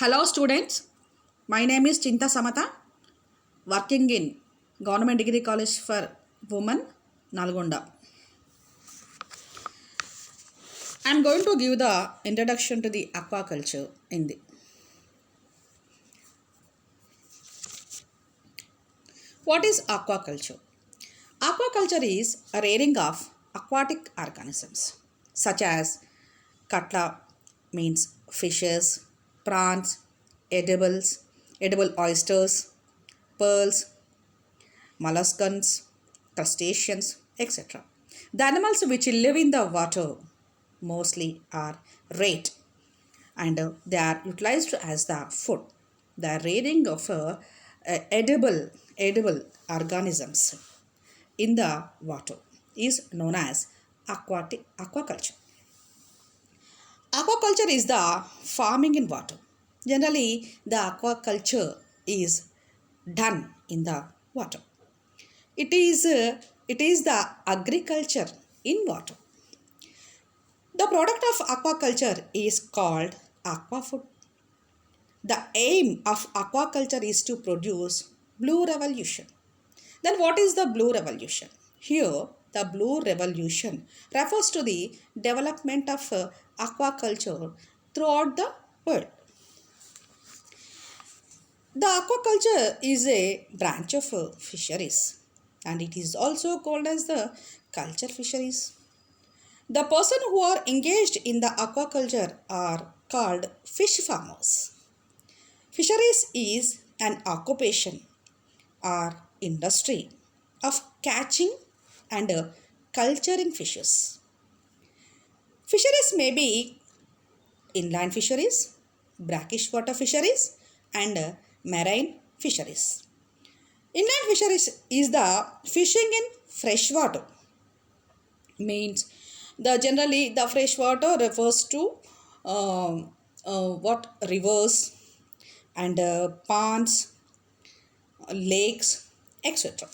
Hello students, my name is Chinta Samata, working in Government Degree College for Women, Nalgonda. I am going to give the introduction to the aquaculture in the. What is aquaculture? Aquaculture is a rearing of aquatic organisms such as cutla means fishes, prawns, edible oysters, pearls, molluscans, crustaceans, etc. The animals which live in the water mostly are rate and they are utilized as the food. The rearing of edible organisms in the water is known as aquaculture. Aquaculture is the farming in water. Generally, the aquaculture is done in the water. It is the agriculture in water. The product of aquaculture is called aquafood. The aim of aquaculture is to produce blue revolution. Then what is the blue revolution? Here the blue revolution refers to the development of aquaculture throughout the world. The aquaculture is a branch of fisheries and it is also called as the culture fisheries. The person who are engaged in the aquaculture are called fish farmers. Fisheries is an occupation or industry of catching and culturing fishes. Fisheries may be inland fisheries, brackish water fisheries and marine fisheries. Inland fisheries is the fishing in fresh water. Means generally the fresh water refers to what rivers and ponds, lakes, etc.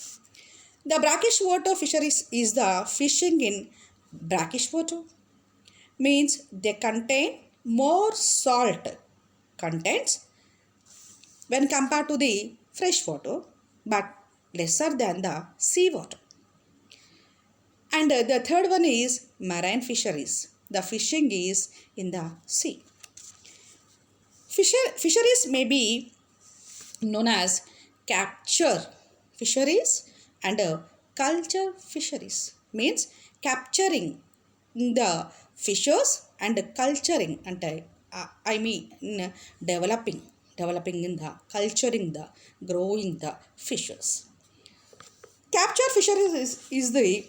The brackish water fisheries is the fishing in brackish water. Means they contain more salt contents when compared to the fresh water but lesser than the sea water. And the third one is marine fisheries. The fishing is in the sea. Fisheries may be known as capture fisheries and culture fisheries. Means capturing the fishes and culturing and developing in the culturing the growing the fishes. Capture fisheries is the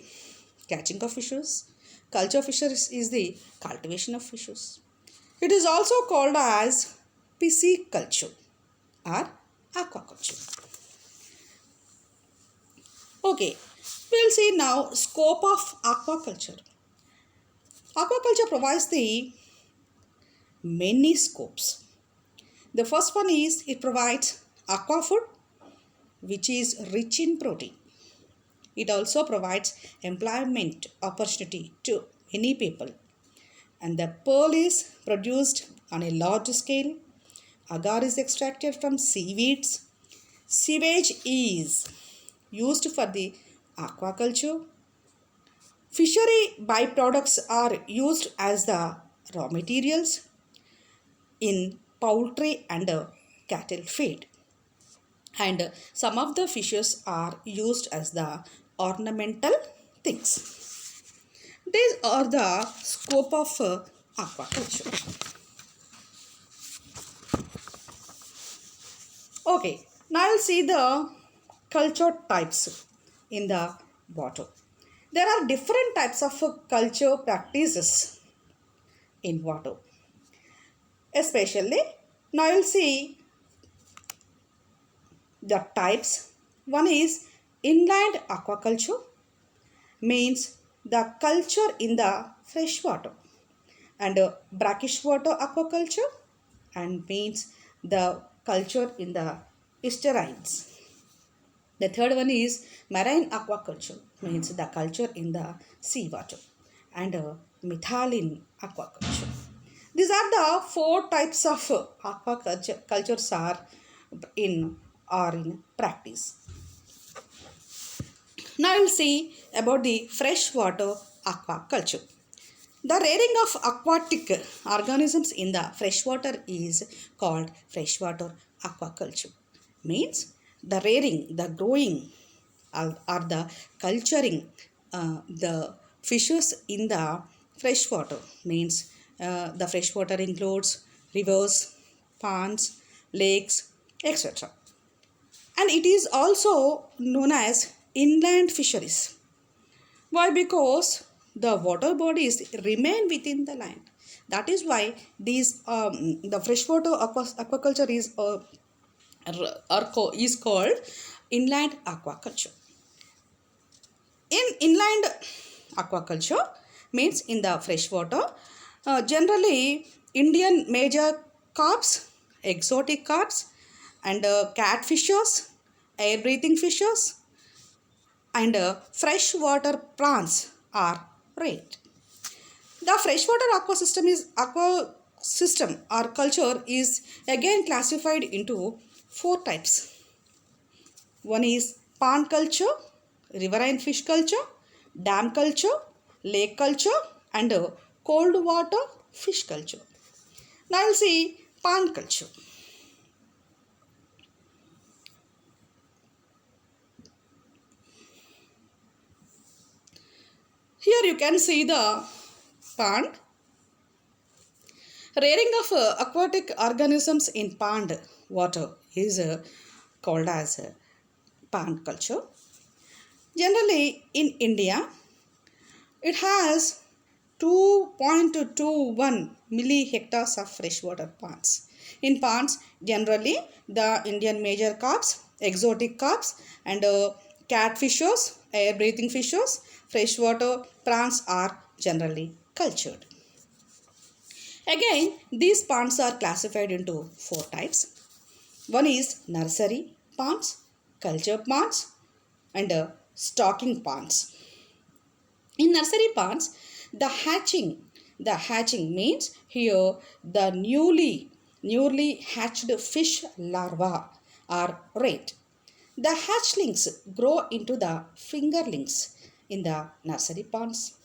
catching of fishes. Culture fisheries is the cultivation of fishes. It is also called as pisciculture or aquaculture. Okay, we'll see now scope of aquaculture. Aquaculture provides the many scopes. The first one is it provides aquafood which is rich in protein. It also provides employment opportunity to many people. And the pearl is produced on a large scale. Agar is extracted from seaweeds. Sewage is used for the aquaculture. Fishery byproducts are used as the raw materials in poultry and cattle feed. And some of the fishes are used as the ornamental things. These are the scope of aquaculture. Okay, now I'll see the culture types in the water. There are different types of culture practices in water. Especially, now you'll see the types. One is inland aquaculture, means the culture in the fresh water, and brackish water aquaculture, and means the culture in the estuaries. The third one is marine aquaculture, means the culture in the sea water, and methylene aquaculture. These are the four types of aquaculture cultures are in practice. Now we'll see about the freshwater aquaculture. The rearing of aquatic organisms in the freshwater is called freshwater aquaculture. Means the rearing, the growing, or the culturing the fishes in the freshwater. Means the freshwater includes rivers, ponds, lakes, etc. And it is also known as inland fisheries. Why? Because the water bodies remain within the land. That is why these the freshwater aquaculture is called inland aquaculture. In inland aquaculture means in the freshwater, generally Indian major carps, exotic carps, and catfishes, air-breathing fishes, and freshwater prawns are rate. The freshwater aquasystem or culture is again classified into four types. One is pond culture, riverine fish culture, dam culture, lake culture, and cold water fish culture. Now I'll see pond culture. Here you can see the pond. Rearing of aquatic organisms in pond water is called as pond culture. Generally in India, it has 2.21 milli-hectares of freshwater ponds. In ponds, generally the Indian major carps, exotic carps, and catfishes, air-breathing fishes, freshwater prawns are generally cultured. Again, these ponds are classified into four types. One is nursery ponds, culture ponds, and stocking ponds. In nursery ponds, the hatching means here the newly hatched fish larvae are reared. The hatchlings grow into the fingerlings in the nursery ponds.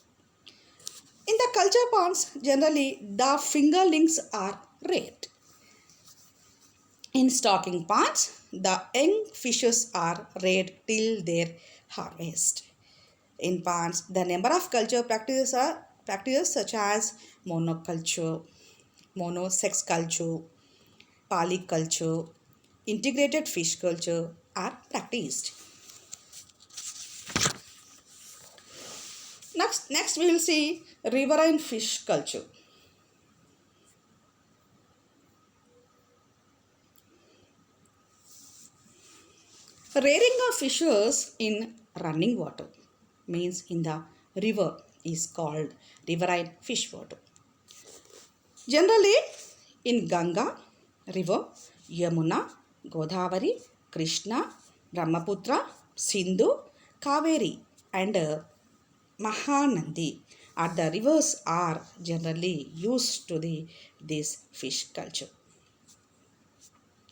In the culture ponds, generally the fingerlings are reared. In stocking ponds, the young fishes are reared till their harvest. In ponds, the number of culture practices such as monoculture, monosex culture, polyculture, integrated fish culture are practiced. Next we will see riverine fish culture. Rearing of fishes in running water means in the river is called riverine fish water. Generally in Ganga river, Yamuna, Godavari, Krishna, Brahmaputra, Sindhu, Kaveri, and Mahanandi are the rivers are generally used to this fish culture.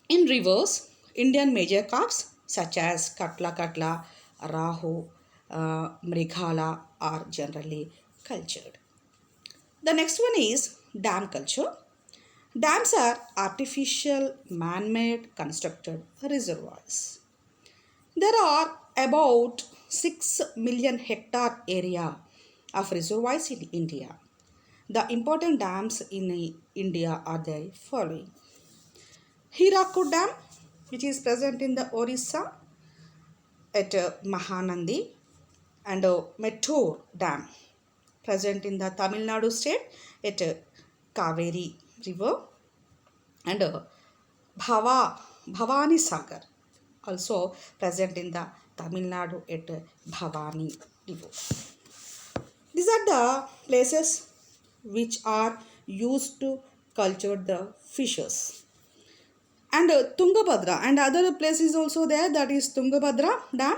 In rivers, Indian major carps such as Katla, Rahu, Mrighala are generally cultured. The next one is dam culture. Dams are artificial man-made constructed reservoirs. There are about 6 million hectare area of reservoirs in India. The important dams in India are the following. Hirakud Dam, which is present in the Orissa at Mahanandi, and Mettur Dam, present in the Tamil Nadu state at Kaveri River, and Bhavani Sagar, also present in the Tamil Nadu at Bhavani River. These are the places which are used to culture the fishes. And Tungabhadra and other places also there, that is Tungabhadra Dam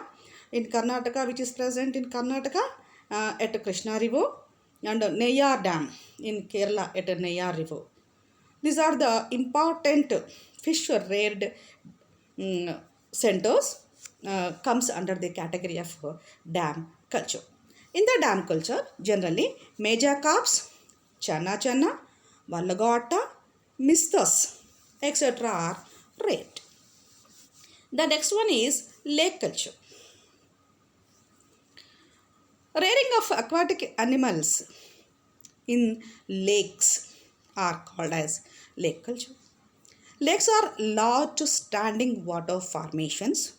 in Karnataka, which is present in Karnataka at Krishna River, and Neyyar Dam in Kerala at Neyyar River. These are the important fish reared centers comes under the category of dam culture. In the dam culture, generally major carps, channa channa, vallagata, mistas, etc. are reared. The next one is lake culture. Rearing of aquatic animals in lakes are called as lake culture. Lakes are large standing water formations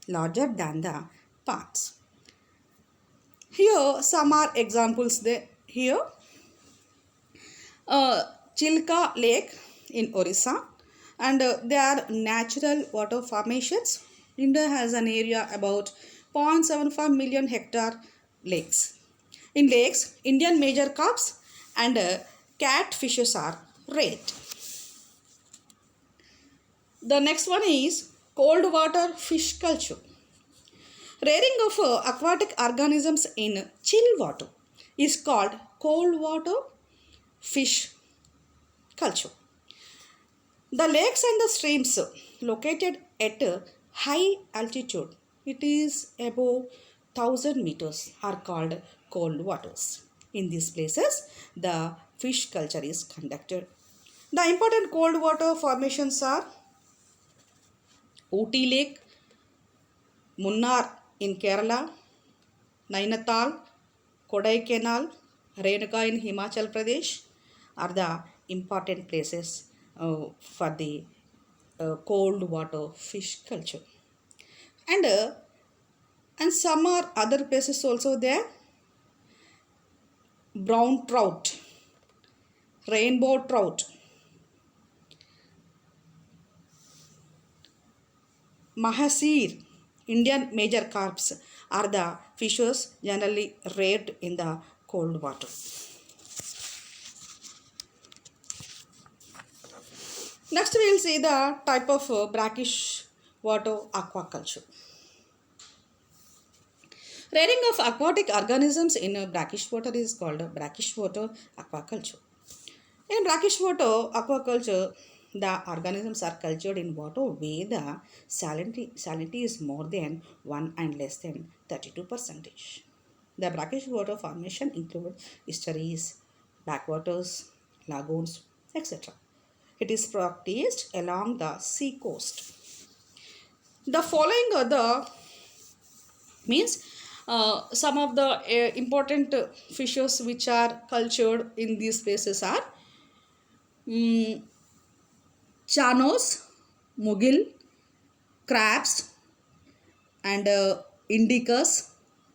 larger than the ponds. Here some are examples there. Here Chilka Lake in Orissa, and they are natural water formations. India has an area about 0.75 million hectare lakes. In lakes, Indian major carps and catfishes are reared. The next one is cold water fish culture. Rearing of aquatic organisms in chill water is called cold water fish culture. The lakes and the streams located at a high altitude, it is above 1000 meters, are called cold waters. In these places, the fish culture is conducted. The important cold water formations are Ooty Lake, Munnar in Kerala, Nainital, Kodaikanal, Renuka in Himachal Pradesh are the important places for the cold water fish culture. And and some are other places also there. Brown trout, rainbow trout, mahasir, Indian major carps are the fishes generally reared in the cold water. Next we will see the type of brackish water aquaculture. Rearing of aquatic organisms in brackish water is called brackish water aquaculture. In brackish water aquaculture, the organisms are cultured in water where the salinity is more than 1 and less than 32%. The brackish water formation include estuaries, backwaters, lagoons, etc. It is practiced along the sea coast. The following are the means some of the important fishes which are cultured in these places are chanos, mugil, crabs, and indicus,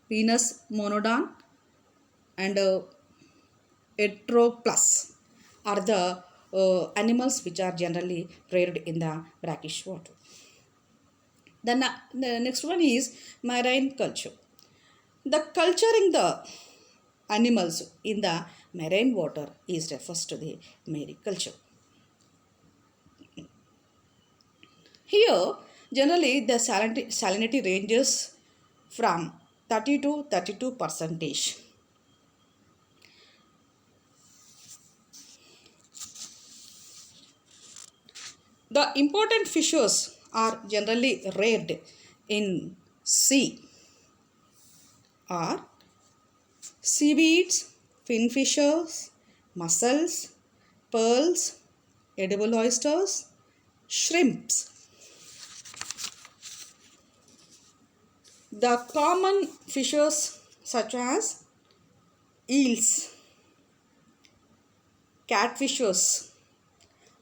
Venus monodon, and Etroplus are the animals which are generally reared in the brackish water. The next one is marine culture. The culturing the animals in the marine water is refers to the mariculture. Here, generally the salinity ranges from 30 to 32 percentage. The important fishes are generally reared in sea are seaweeds, finfishers, mussels, pearls, edible oysters, shrimps. The common fishes such as eels, catfishes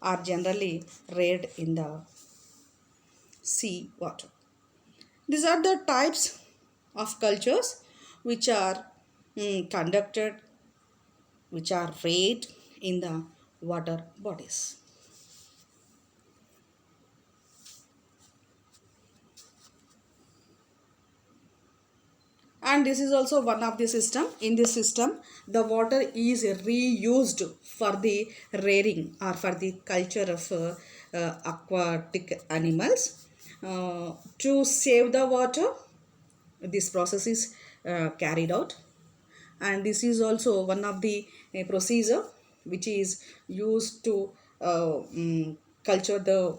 are generally reared in the sea water. These are the types of cultures which are conducted, which are reared in the water bodies. And this is also one of the system. In this system, the water is reused for the rearing or for the culture of aquatic animals. To save the water, this process is carried out, and this is also one of the procedure which is used to culture the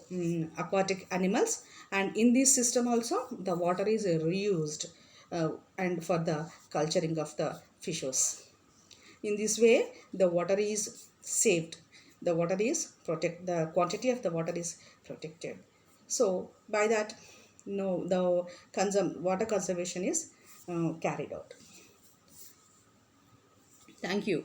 aquatic animals, and in this system also the water is reused and for the culturing of the fishes. In this way the water is saved, the water is protect, the quantity of the water is protected. So by that, no, the water conservation is carried out. Thank you.